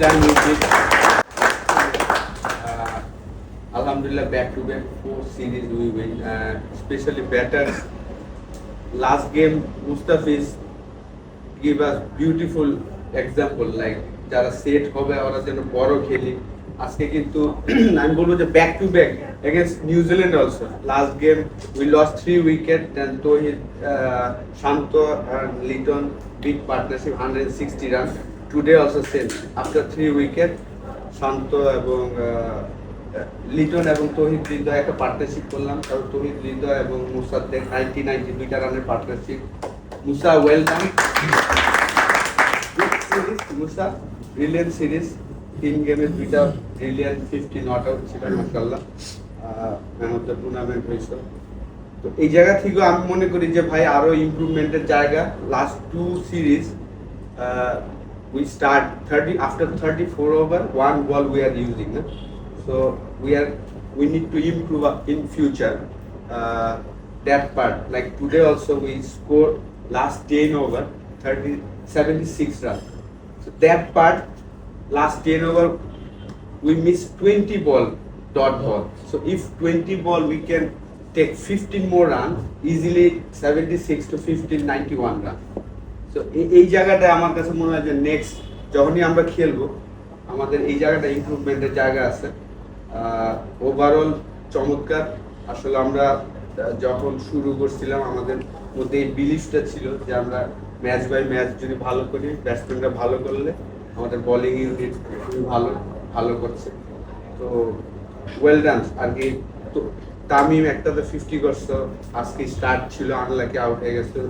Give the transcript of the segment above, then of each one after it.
time we did. Alhamdulillah, back to back 4 series we win. Especially batters. Last game, Mustafiz give us beautiful example. Like যারা set হবে ওরা যেন বড় খেলি। আজকে কিন্তু আমি বলবো যে back to back against New Zealand also. Last game we lost 3 wicket then Towhid, Shanto and Liton big partnership 160 runs. Today also same. After 3 wicket, শান্ত এবং লিটন এবং তৌহিদ হৃদয় একটা পার্টনারশিপ করলাম। কারণ তৌহিদ হৃদয় এবং মুসাদ্দেক 90 দুইটা রানের পার্টনারশিপ। মুসা ওয়েল ডান। গুড সিরিজ মুসা, ব্রিলিয়ান্ট সিরিজ। 3 গেমে 2টা ব্রিলিয়ান্ট 50 নট আউট ছিল মাশাআল্লাহ। ম্যান অফ দ্য টুর্নামেন্ট হয়েছে। তো এই জায়গা থেকে আমি মনে করি যে ভাই আরো ইমপ্রুভমেন্টের জায়গা। Last 2 series we start 30 after 34 over 1 ball we are using, so we need to improve in future that part. Like today also we scored last 10 over 76 runs, so that part last 10 over we missed 20 ball dot ball. So if 20 ball we can take 15 more runs easily, 76 to 15 91 runs. তো এই জায়গাটা আমার কাছে মনে হয় যে next যখনই আমরা খেলবো আমাদের এই জায়গাটা ইমপ্রুভমেন্টের জায়গা আছে। ওভারঅল চমৎকার। আসলে আমরা যখন শুরু করছিলাম আমাদের মধ্যে এই বিলিফটা ছিল যে আমরা ম্যাচ বাই ম্যাচ যদি ভালো করি, ব্যাটসম্যানরা ভালো করলে আমাদের বোলিং ইউনিট খুবই ভালো করছে। তো ওয়েল ডান। আর কি তো তামিম একটাতে 50 করছো, আজকে স্টার্ট ছিল, আনলাকি আউট হয়ে গেছে।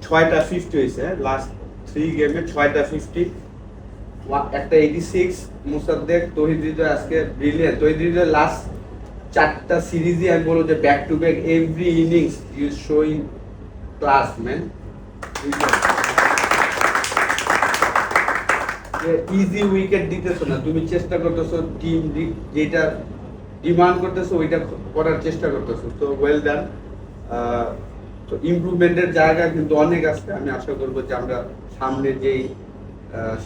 6টা 50 হয়েছে লাস্ট 3 গেমে, 6টা 50, একটা 86। মুসাদ্দেক, তৌহিদ হৃদয় আজকে ব্রিলিয়ান্ট। তৌহিদ হৃদয় লাস্ট 4টা সিরিজই আমি বলবো যে back to back every innings you showing class man. Easy wicket দিতেছো না, তুমি চেষ্টা করতেছো টিম যেটা ডিমান্ড করতেছো ওইটা করার চেষ্টা করতেছো। তো ওয়েল ডান। তো ইমপ্রুভমেন্টের জায়গা কিন্তু অনেক আছে। আমি আশা করবো যে আমরা সামনে যেই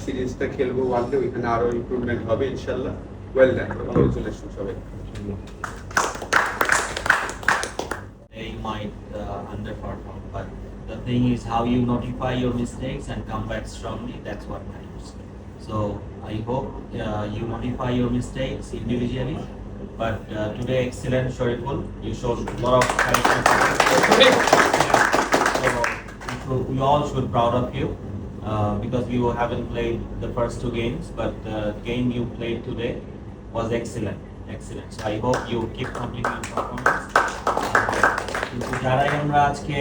সিরিজটা খেলবো ওয়ানডে ওইখানে আরো ইমপ্রুভমেন্ট হবে ইনশাআল্লাহ। ওয়েল ডান, কংগ্রেচুলেশন সবাই। They might underperform, but the thing is how you notify your mistakes and come back strongly. That's what matters. So I hope you notify your mistakes individually. But today, excellent, Shariful. You showed a lot of character. So we all should be proud of you because we haven't played the first 2 games, but the game you played today was excellent. So I hope you keep completing your performance. কিন্তু যারাই আমরা আজকে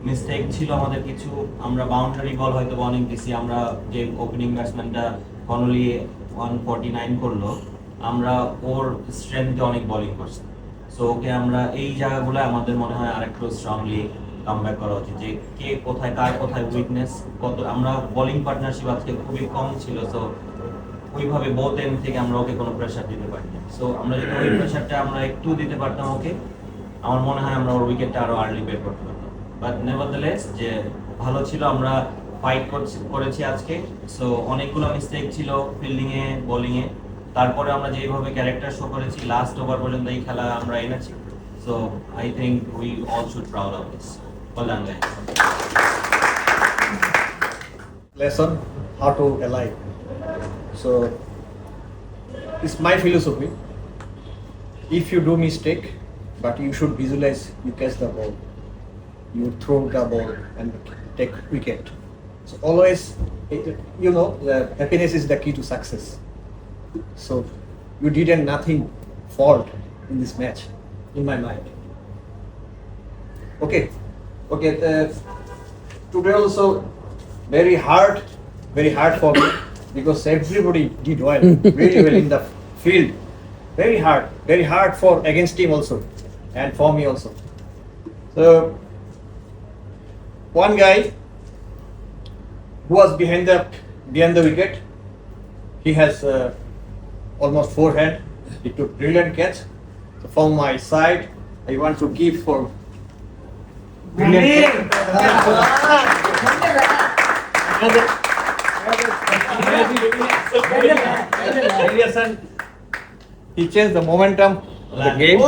mistake ছিল আমাদের কিছু, আমরা boundary বল হয়তো অনেক দিছি। আমরা যে ওপেনিং ব্যাটসম্যানটা কনলি 149 করলো, আমরা ওর স্ট্রেংথে অনেক বোলিং করছি। সো ওকে আমরা এই জায়গাগুলো আমাদের মনে হয় আরেকটু স্ট্রংলি কামব্যাক করা উচিত, যে কে কোথায় কার কোথায় উইকনেস কত। আমরা বোলিং পার্টনারশিপ আজকে খুবই কম ছিল, সো ওইভাবে বোথ এন্ড থেকে আমরা ওকে কোনো প্রেশার দিতে পারিনি। সো আমরা যদি ওই প্রেশারটা আমরা একটু দিতে পারতাম ওকে, আমার মনে হয় আমরা ওর উইকেটটা আরো আর্লি বের করতে পারতাম। বাট নেভারদ্যালেস যে ভালো ছিল, আমরা ফাইট করেছি আজকে। সো অনেকগুলো মিস্টেক ছিল ফিল্ডিংয়ে, বোলিংয়ে, তারপরে আমরা যেভাবে ক্যারেক্টার শো করেছি লাস্ট ওভার পর্যন্ত এই খেলা আমরা এনেছি। So I think we all should proud of this. Well done guys. Lesson how to ally. So it's my philosophy. If you do mistake, but you should visualize you catch the ball, you throw the ball and take wicket. So always, you know, the happiness is the key to success. So you didn't nothing fault in this match, in my mind. Okay. Today also very hard for me because everybody did well, really well in the field. Very hard for against team also, and for me also. So one guy who was behind the wicket, he has almost forehand. He took brilliant catch. So from my side, I want to give for brilliant catch. He changed the momentum of the game.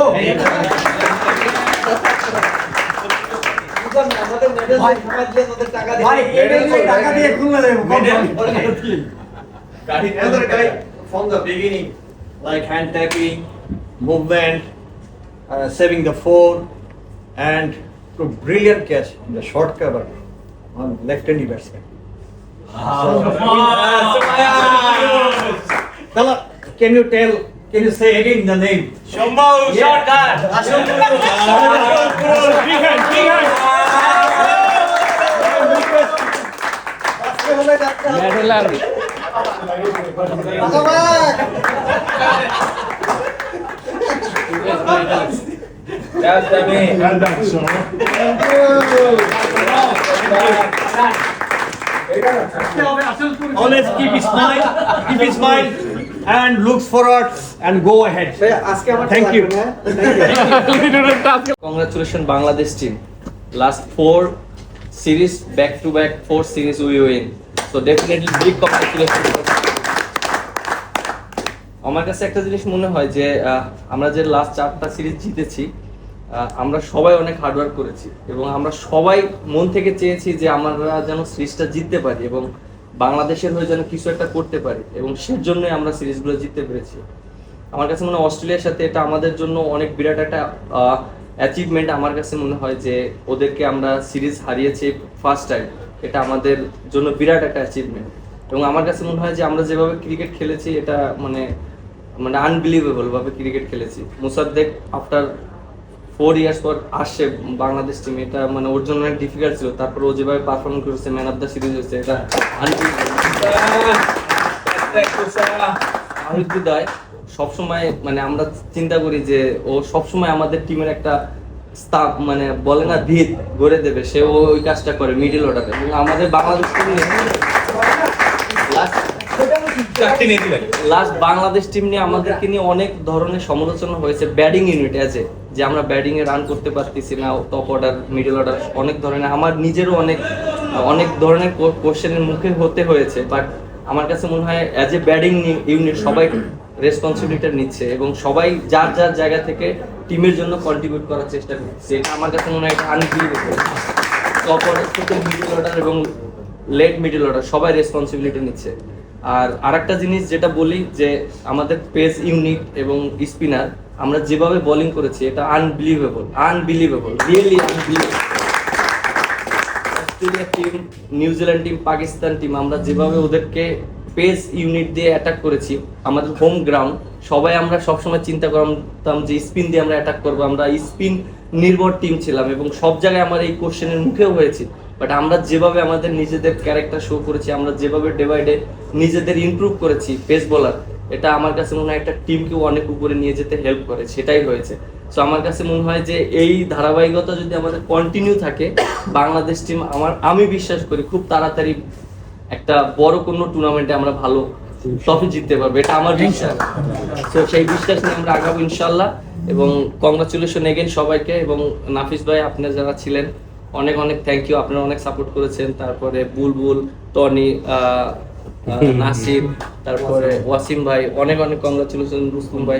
Another guy from the beginning, like hand tapping, movement, saving the four, and a brilliant catch in the short cover on left-handed batsman. Tala, can you say again the name? Shambhu shortcut. Always keep his smile, and looks forward and go ahead. Thank you. Congratulations, Bangladesh team. Last 4 series, back-to-back 4 series we win. So definitely big congratulations. আমার কাছে একটা জিনিস মনে হয় যে আমরা যে last 4টা সিরিজ জিতেছি, আমরা সবাই অনেক হার্ডওয়ার্ক করেছি এবং আমরা সবাই মন থেকে চেয়েছি যে আমরা যেন সিরিজটা জিততে পারি এবং বাংলাদেশের হয়ে যেন কিছু একটা করতে পারি এবং সেজন্যই আমরা সিরিজগুলো জিততে পেরেছি। আমার কাছে মনে হয় অস্ট্রেলিয়ার সাথে এটা আমাদের জন্য অনেক বিরাট একটা অ্যাচিভমেন্ট। আমার কাছে মনে হয় যে ওদেরকে আমরা সিরিজ হারিয়েছি ফার্স্ট টাইম, এটা আমাদের জন্য বিরাট একটা অ্যাচিভমেন্ট। এবং আমার কাছে মনে হয় যে আমরা যেভাবে ক্রিকেট খেলেছি এটা মানে আনবিলিভেবল ভাবে ক্রিকেট খেলেছি। মুসাদ্দেক আফটার 4 ইয়ার্স পর আসছে বাংলাদেশ টিমে, এটা মানে ওর জন্য অনেক ডিফিকাল্ট ছিল। তারপর ও যেভাবে পারফর্ম করেছে, ম্যান অফ দ্য সিরিজ হয়েছে, এটা আনবিলিভেবল। সবসময় মানে আমরা চিন্তা করি যে ও সবসময় আমাদের টিমের একটা স্টাফ মানে বলে না ভিত গড়ে দেবে, সে ওই কাজটা করে মিডল অর্ডারে। এবং আমাদের Bangladesh team last Bangladesh team নিয়ে আমাদেরকে নিয়ে অনেক ধরনের সমালোচনা হয়েছে ব্যাটিং ইউনিট এজে, যে আমরা ব্যাটিং এ রান করতে পারতেছি না, টপ অর্ডার মিডল অর্ডার অনেক ধরনের, আমার নিজেরও অনেক ধরনের কোশ্চেনের মুখে হতে হয়েছে। বাট আমার কাছে মনে হয় অ্যাজ এ ব্যাটিং ইউনিট সবাই রেসপন্সিবিলিটি নিচ্ছে এবং সবাই যার যার জায়গা থেকে টিমের জন্য কন্ট্রিবিউট করার চেষ্টা করছে। এটা আমার কাছে মনে হয় এটা আনবিলিভেবল। টপ অর্ডার থেকে মিডল অর্ডার এবং লেট মিডল অর্ডার সবাই রেসপন্সিবিলিটি নিচ্ছে। আর আরেকটা জিনিস যেটা বলি যে আমাদের পেস ইউনিট এবং স্পিনার আমরা যেভাবে বোলিং করেছি এটা unbelievable, really unbelievable. Australia team, New Zealand team, Pakistan team আমরা যেভাবে ওদেরকে পেস ইউনিট দিয়ে অ্যাটাক করেছি, আমাদের হোম গ্রাউন্ড, সবাই আমরা সবসময় চিন্তা করতাম যে স্পিন দিয়ে আমরা অ্যাটাক করবো, আমরা স্পিন নির্ভর টিম ছিলাম এবং সব জায়গায় আমার এই কোশ্চেনের মুখেও হয়েছি। বাট আমরা যেভাবে আমাদের নিজেদের ক্যারেক্টার শো করেছি, আমরা যেভাবে ডে বাই ডে নিজেদের ইমপ্রুভ করেছি পেস বোলার, এটা আমার কাছে মনে হয় একটা টিমকেও অনেক উপরে নিয়ে যেতে হেল্প করে, সেটাই হয়েছে। সো আমার কাছে মনে হয় যে এই ধারাবাহিকতা যদি আমাদের কন্টিনিউ থাকে, বাংলাদেশ টিম আমি বিশ্বাস করি খুব তাড়াতাড়ি একটা বড় কোনো টুর্নামেন্টে আমরা ভালো ট্রফি জিততে পারবো, এটা আমার বিশ্বাস। তো সেই বিশ্বাস নিয়ে আমরা আগাবো ইনশাল্লাহ। এবং কংগ্রাচুলেশন এগেন সবাইকে। এবং নাফিস ভাই, আপনি যারা ছিলেন অনেক থ্যাংক ইউ, আপনারা অনেক সাপোর্ট করেছেন। তারপরে বুলবুল, টনি, নাসির, তারপরে ওয়াসিম ভাই, অনেক কংগ্রাচুলেশন। রুস্তুম ভাই,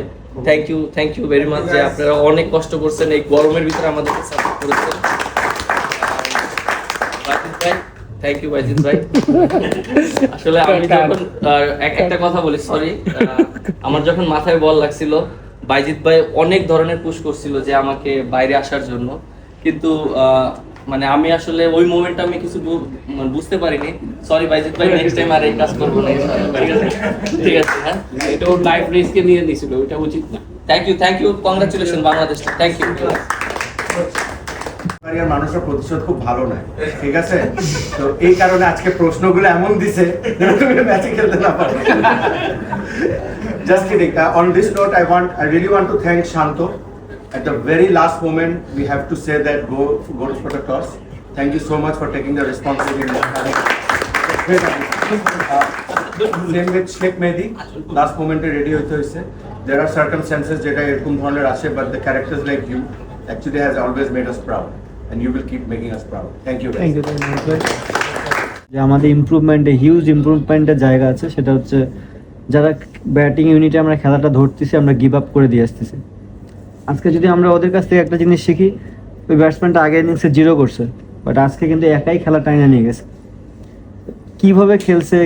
থ্যাংক ইউ ভেরি মাচ যে আপনারা অনেক কষ্ট করছেন, এই গরমের ভিতরে আমাদেরকে সাপোর্ট করেছেন। থ্যাংক ইউ বাইজিৎ ভাই। আসলে আমি যখন একটা কথা বলি, সরি, আমার যখন মাথায় বল লাগছিল, বাইজিৎ ভাই অনেক ধরনের পুশ করছিল যে আমাকে বাইরে আসার জন্য, কিন্তু মানে আমি আসলে ওই মোমেন্টে আমি কিছু বুঝতে পারিনি। সরি বাইজিৎ ভাই, নেক্সট টাইম আর এই কাজ করবো না। ঠিক আছে, হ্যাঁ, এটা ওর লাইফ রিস্কে নিয়ে নিয়েছিল, ওইটা উচিত না। Thank you, congratulation Bangladesh, thank you. মানুষের প্রতিশোধ খুব ভালো নয়, ঠিক আছে? তো এই কারণে আজকে প্রশ্নগুলো এমন দিছে তুমি ম্যাচে খেলতে না পারো। Just kidding. On this note, I really want to thank Shanto. At the very last moment, we have to say that go for the toss. Thank you so much for taking the responsibility. Same with Sheikh Mehdi. Last moment ready hoite hoyse. There are circumstances jeta erokom dhoroner ashe, but the characters like you actually has always made us proud, and you will keep making us proud. Thank you guys. Thank you very much. যে আমাদের ইমপ্রুভমেন্টে huge ইমপ্রুভমেন্টের জায়গা আছে, সেটা হচ্ছে যারা batting ইউনিটে আমরা খেলাটা ধরতেছি আমরা গিভ আপ করে দিয়ে আসতেছি। আজকে যদি আমরা ওদের কাছ থেকে একটা জিনিস শিখি, ওই ব্যাটসম্যানটা আগের ইনিংসে 0 করছে, বাট আজকে কিন্তু একাই খেলা টাইনা নিয়ে গেছে। কীভাবে খেলছে,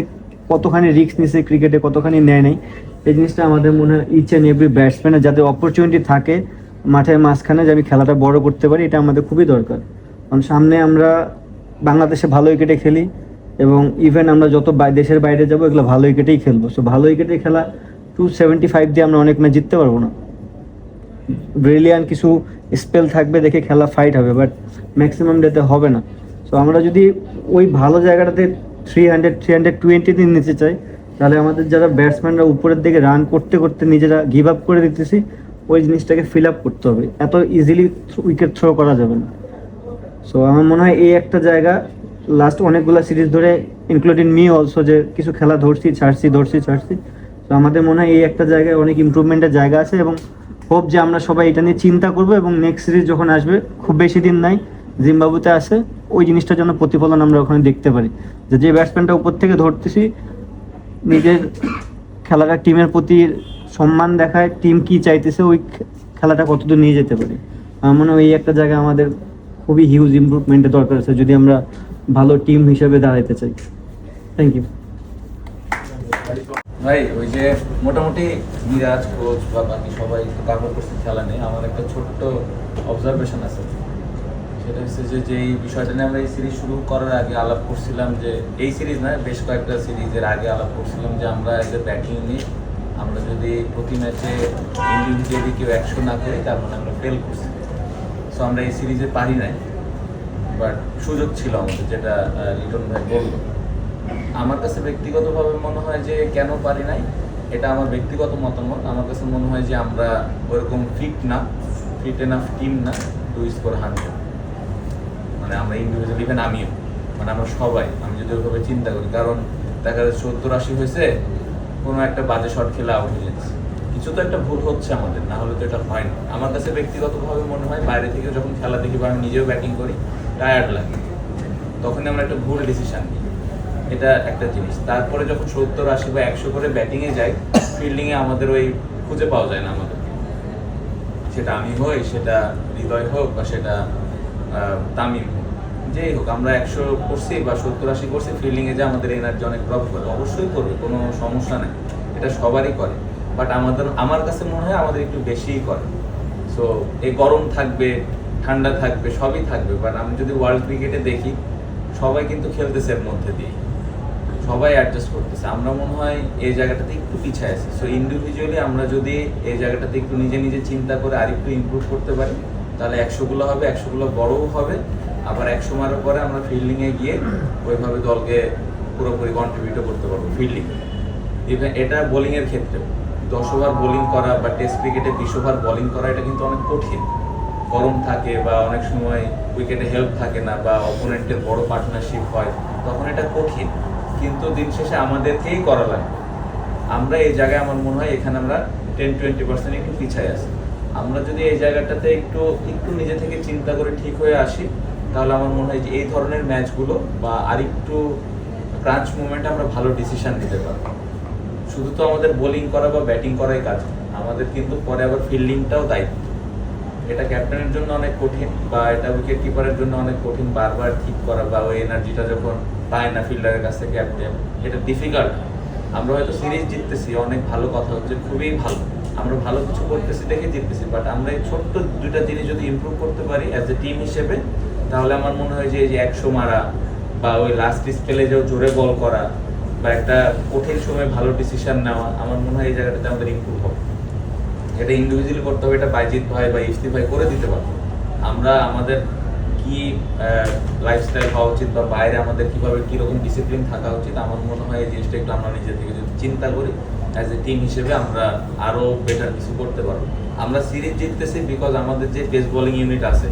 কতখানি রিস্ক নিছে ক্রিকেটে, কতখানি নেয় নাই, এই জিনিসটা আমাদের মনে হয় ইচ অ্যান্ড এভরি ব্যাটসম্যানের যাতে অপরচুনিটি থাকে মাঠের মাঝখানে যে আমি খেলাটা বড় করতে পারি, এটা আমাদের খুবই দরকার। কারণ সামনে আমরা বাংলাদেশে ভালো উইকেটে খেলি এবং ইভেন আমরা যত দেশের বাইরে যাবো এগুলো ভালো উইকেটেই খেলবো। সো ভালো উইকেটে খেলা 275 দিয়ে আমরা অনেক ম্যাচ জিততে পারবো না। ব্রিলিয়ান্ট কিছু স্পেল থাকবে দেখে খেলা ফাইট হবে, বাট ম্যাক্সিমাম ডেতে হবে না। সো আমরা যদি ওই ভালো জায়গাটাতে 300-320 দিন নিতে চাই, তাহলে আমাদের যারা ব্যাটসম্যানরা উপরের দিকে রান করতে করতে নিজেরা গিভ আপ করে দিতেছি, ওই জিনিসটাকে ফিল আপ করতে হবে। এত ইজিলি উইকেট থ্রো করা যাবে না। সো আমার মনে হয় এই একটা জায়গা লাস্ট অনেকগুলো সিরিজ ধরে ইনক্লুডিং মি অলসো, যে কিছু খেলা ধরছি ছাড়ছি। তো আমাদের মনে হয় এই একটা জায়গায় অনেক ইমপ্রুভমেন্টের জায়গা আছে এবং হোপ যে আমরা সবাই এটা নিয়ে চিন্তা করবো এবং নেক্সট সিরিজ যখন আসবে, খুব বেশি দিন নাই, জিম্বাবুতে আসে, ওই জিনিসটার জন্য প্রতিফলন আমরা ওখানে দেখতে পারি। যে ব্যাটসম্যানটা উপর থেকে ধরতেছি নিজের খেলাটা টিমের প্রতি সম্মান দেখায়, টিম কি চাইতেছে, ওই খেলাটা কতদূর নিয়ে যেতে পারি। আমার মনে হয় এই একটা জায়গা আমাদের খুবই হিউজ ইমপ্রুভমেন্টের দরকার আছে যদি আমরা ভালো টিম হিসেবে দাঁড়াতে চাই। থ্যাংক ইউ ভাই। ওই যে মোটামুটি মিরাজ কোচ বা বাকি সবাই কাভার করছে খেলা নিয়ে, আমার একটা ছোট্ট অবজারভেশন আছে। সেটা হচ্ছে যে এই বিষয়টা নিয়ে আমরা এই সিরিজ শুরু করার আগে আলাপ করছিলাম, যে এই সিরিজ নয় বেশ কয়েকটা সিরিজের আগে আলাপ করছিলাম যে আমরা এজ এ ব্যাটিং নিয়ে আমরা যদি প্রতি ম্যাচে ইন্ডিভিজুয়ালি কেউ 100 না করি, তার মানে আমরা ফেল করছি। সো আমরা এই সিরিজে পারি নাই, বাট সুযোগ ছিল আমাদের, যেটা লিটন ভাই বললো। আমার কাছে ব্যক্তিগতভাবে মনে হয় যে কেন পারি নাই, এটা আমার ব্যক্তিগত মতামত। আমার কাছে মনে হয় যে আমরা ওরকম ফিট এনাফ টিম না টু স্কোর 100। মানে আমরা ইন্ডিভিজুয়াল, ইভেন আমিও, মানে আমরা সবাই, আমি যদি ওইভাবে চিন্তা করি, কারণ দেখা যাচ্ছে 70-80 হয়েছে, কোনো একটা বাজে শট খেলে আউট হয়ে যাচ্ছে, কিছু তো একটা ভুল হচ্ছে আমাদের, না হলে তো এটা হয় না। আমার কাছে ব্যক্তিগতভাবে মনে হয় বাইরে থেকে যখন খেলা দেখি বা আমি নিজেও ব্যাটিং করি, টায়ার্ড লাগে, তখনই আমরা একটা ভুল ডিসিশন নিই, এটা একটা জিনিস। তারপরে যখন 70-80 বা 100 করে ব্যাটিংয়ে যাই, ফিল্ডিংয়ে আমাদের ওই খুঁজে পাওয়া যায় না আমাদের, সেটা আমি হই, সেটা হৃদয় হোক, বা সেটা তামিম হোক, যেই হোক, আমরা 100 করছি বা 70-80 করছি, ফিল্ডিংয়ে যে আমাদের এনার্জি অনেক ড্রপ করে, অবশ্যই করবে, কোনো সমস্যা নেই, এটা সবারই করে। বাট আমার কাছে মনে হয় আমাদের একটু বেশিই করে। সো এই গরম থাকবে, ঠান্ডা থাকবে, সবই থাকবে, বাট আমি যদি ওয়ার্ল্ড ক্রিকেটে দেখি, সবাই কিন্তু খেলতেছে এর মধ্যে দিয়ে, সবাই অ্যাডজাস্ট করতেছে। আমরা মনে হয় এই জায়গাটাতে একটু পিছিয়ে আছি। সো ইন্ডিভিজুয়ালি আমরা যদি এই জায়গাটাতে একটু নিজে নিজে চিন্তা করে আর একটু ইমপ্রুভ করতে পারি, তাহলে 100গুলো হবে, 100গুলো বড়ও হবে। আবার 100 মারার পরে আমরা ফিল্ডিংয়ে গিয়ে ওইভাবে দলকে পুরোপুরি কন্ট্রিবিউটও করতে পারবো ফিল্ডিংয়ে। ইভেন এটা বোলিংয়ের ক্ষেত্রে 10 ওভার বোলিং করা বা টেস্ট ক্রিকেটে 20 ওভার বোলিং করা, এটা কিন্তু অনেক কঠিন। গরম থাকে বা অনেক সময় উইকেটে হেল্প থাকে না, বা অপোনেন্টের বড় পার্টনারশিপ হয়, তখন এটা কঠিন, কিন্তু দিন শেষে আমাদেরকেই করা লাগে। আমরা এই জায়গায় আমার মনে হয় এখানে আমরা 10-20% একটু পিছিয়ে আছি। আমরা যদি এই জায়গাটাতে একটু নিজে থেকে চিন্তা করে ঠিক হয়ে আসি, তাহলে আমার মনে হয় যে এই ধরনের ম্যাচগুলো বা আরেকটু ক্রাঞ্চ মুভমেন্টে আমরা ভালো ডিসিশন নিতে পারবো। শুধু তো আমাদের বোলিং করা বা ব্যাটিং করাই কাজ, আমাদের কিন্তু পরে আবার ফিল্ডিংটাও দায়িত্ব। এটা ক্যাপ্টেনের জন্য অনেক কঠিন, বা এটা উইকেট কিপারের জন্য অনেক কঠিন, বারবার ঠিক করা, বা ওই এনার্জিটা যখন পায় না ফিল্ডারের কাছ থেকে ক্যাপ্টেন, এটা ডিফিকাল্ট। আমরা হয়তো সিরিজ জিততেছি, অনেক ভালো কথা হচ্ছে, খুবই ভালো, আমরা ভালো কিছু করতেছি দেখে জিততেছি, বাট আমরা এই ছোট্ট দুইটা জিনিস যদি ইমপ্রুভ করতে পারি অ্যাজ এ টিম হিসেবে, তাহলে আমার মনে হয় যে এই যে 100 মারা, বা ওই লাস্ট স্পেলে যে জোরে বল করা, বা একটা কঠিন সময় ভালো ডিসিশন নেওয়া, আমার মনে হয় এই জায়গাটাতে আমাদের ইমপ্রুভ হবে। এটা ইন্ডিভিজুয়ালি করতে হবে, এটা বাইজিৎ ভাই বা ইফতি ভাই করে দিতে পারবো। আমরা আমাদের কি লাইফস্টাইল হওয়া উচিত, বা বাইরে আমাদের কীভাবে কীরকম ডিসিপ্লিন থাকা উচিত, আমার মনে হয় এই জিনিসটা একটু আমরা নিজে থেকে যদি চিন্তা করি অ্যাজ এ টিম হিসেবে, আমরা আরও বেটার কিছু করতে পারবো। আমরা সিরিজ জিততেছি বিকজ আমাদের যে পেস বোলিং ইউনিট আছে,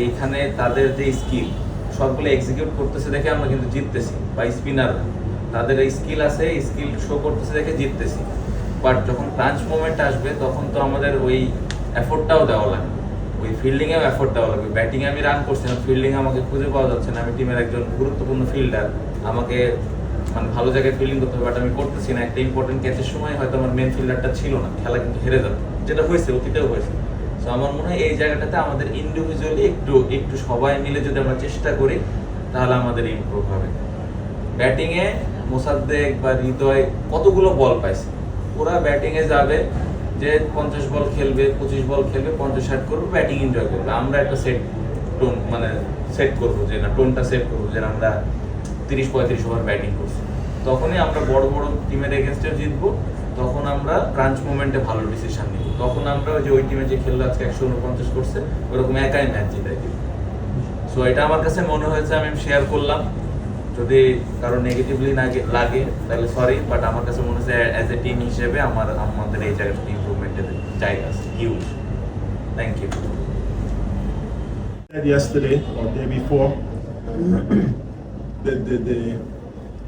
এইখানে তাদের যে স্কিল সবগুলো এক্সিকিউট করতেছে দেখে আমরা কিন্তু জিততেছি, বা স্পিনার তাদের এই স্কিল আছে, স্কিল শো করতেছে দেখে জিততেছি। বাট যখন ক্রাঞ্চ মোমেন্ট আসবে, তখন তো আমাদের ওই এফোর্টটাও দেওয়া লাগে, ওই ফিল্ডিংয়েও এফোর্ট দেওয়া লাগবে। ব্যাটিংয়ে আমি রান করছি না, ফিল্ডিংয়ে আমাকে খুঁজে পাওয়া যাচ্ছে না। আমি টিমের একজন গুরুত্বপূর্ণ ফিল্ডার, আমাকে মানে ভালো জায়গায় ফিল্ডিং করতে হবে, বাট আমি করতেছি না। একটা ইম্পর্টেন্ট ক্যাচের সময় হয়তো আমার মেন ফিল্ডারটা ছিল না, খেলা কিন্তু হেরে যাবে, যেটা হয়েছে, অতীতেও হয়েছে। সো আমার মনে হয় এই জায়গাটাতে আমাদের ইন্ডিভিজুয়ালি একটু সবাই মিলে যদি আমরা চেষ্টা করি তাহলে আমাদের ইমপ্রুভ হবে। ব্যাটিংয়ে মোসাদ্দেক বা হৃদয় কতগুলো বল পাইছে, ওরা ব্যাটিংয়ে যাবে, যে 50 বল খেলবে, 25 বল খেলবে, 50-60 করবে, ব্যাটিং এনজয় করবে। আমরা একটা সেট টোন মানে সেট করবো, যে না টোনটা সেট করবো, যে আমরা 30-35 ওভার ব্যাটিং করছি, তখনই আমরা বড় বড় টিমের এগেনস্টে জিতবো। তখন আমরা ক্রাঞ্চ মোমেন্টে ভালো ডিসিশন নিব, তখন আমরা ওই টিমে যে খেললো আজকে 149 করছে ওরকম একাই ম্যাচ জিতাই দিব। সো এটা আমার কাছে মনে হয়েছে, আমি শেয়ার করলাম। যদি কারো নেগেটিভলি লাগে তাহলে সরি, বাট আমার কাছে মনে হচ্ছে অ্যাজ এ টিম হিসেবে আমাদের এই জায়গাটা ইমপ্রুভমেন্টের জায়গা আছে huge. Thank you. Said yesterday or day before,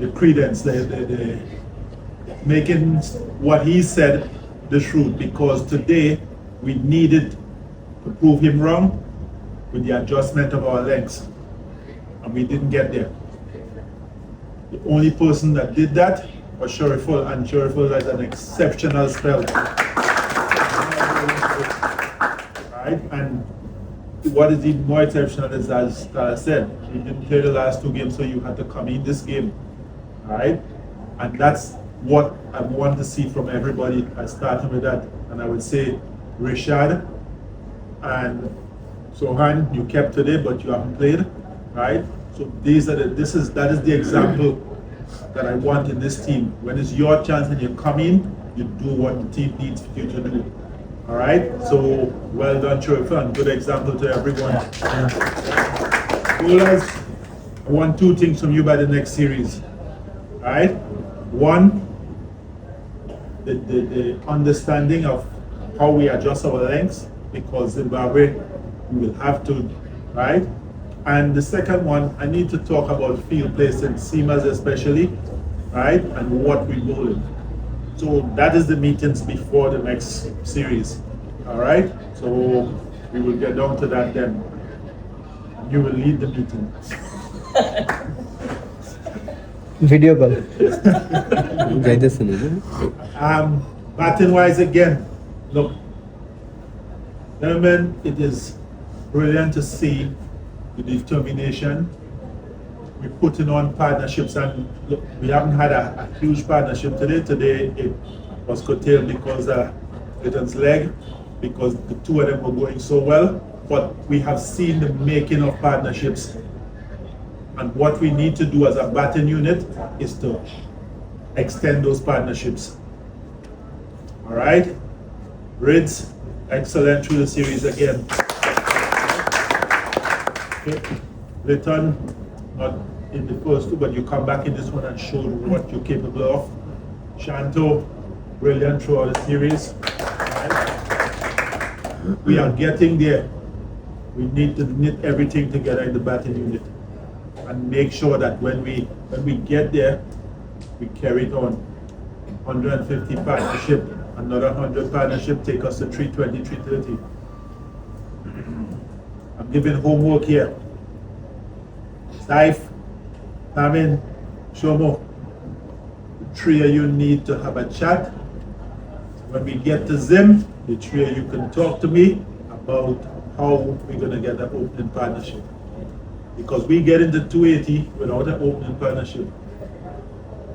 the credence, the making what he said the truth, because today we needed to prove him wrong with the adjustment of our legs, and we didn't get there. The only person that did that was Shariful, and Shariful has an exceptional spell. Right? And what is even more exceptional is, as I said, you didn't play the last two games, so you had to come in this game. Right? And that's what I want to see from everybody. I started with that. And I would say Rishad and Sohan, you kept today, but you haven't played. Right? So that is the example that I want in this team. When it's your chance and you come in, you do what the team needs you to do. All right? So well done, Churifan. Good example to everyone. Bowlers, I want two things from you by the next series. All right? One, the understanding of how we adjust our lengths, because Zimbabwe, we will have to, right? And the second one, I need to talk about field placement, seamers especially, right? And what we bowl in. So that is the meetings before the next series, all right? So we will get down to that then. You will lead the meeting. Video call Batting wise again, look, gentlemen, it is brilliant to see the determination. We're putting on partnerships, and look, we haven't had a huge partnership today. Today it was curtailed because Litton's leg, because the two of them were going so well. But we have seen the making of partnerships. And what we need to do as a batting unit is to extend those partnerships. All right? Rids, excellent through the series again. Okay. Litton, not in the first two, but you come back in this one and show what you're capable of. Shanto, brilliant throughout the series. We are getting there. We need to knit everything together in the batting unit and make sure that when we get there, we carry it on. 150 partnership, another 100 partnership, take us to 320, 330. I'm giving homework here. Saif, Tamin, Shomo, the three of you need to have a chat. When we get to Zim, the three of you can talk to me about how we're going to get that opening partnership. Because we get into 280 without an opening partnership.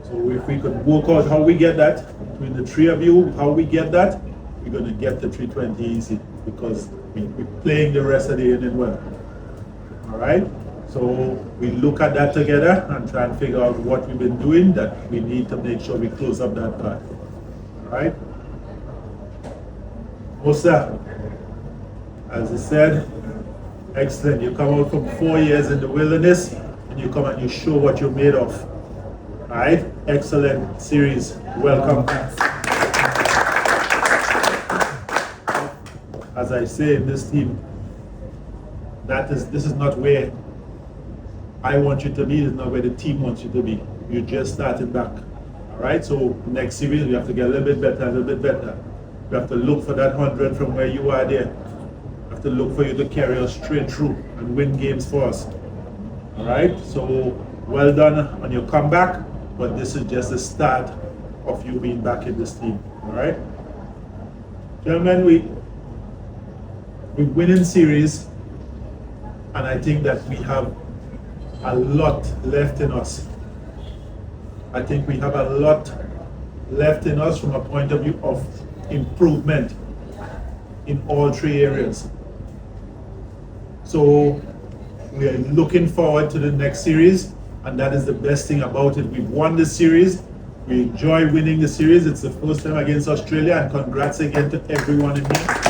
So if we could work out how we get that, between the three of you, how we get that, we're going to get the 320 easy, because we're playing the rest of the inning well. All right? So we look at that together and try and figure out what we've been doing, that we need to make sure we close up that part. All right? Musa, as I said, excellent. You come out from 4 years in the wilderness and you come and you show what you're made of. All right? Excellent series. Welcome. As I say in this team, this is not where I want you to be, this is not where the team wants you to be. You just started back. All right? So next series, we have to get a little bit better, a little bit better. We have to look for that 100 from where you are there. have to look for you to carry us straight through and win games for us. All right, so well done on your comeback, but this is just the start of you being back in this team. All right, gentlemen, we winning series, and I think that we have a lot left in us. I think we have a lot left in us from a point of view of improvement in all three areas. So we are looking forward to the next series, and that is the best thing about it. We've won the series. We enjoy winning the series. It's the first time against Australia, and congrats again to everyone in here.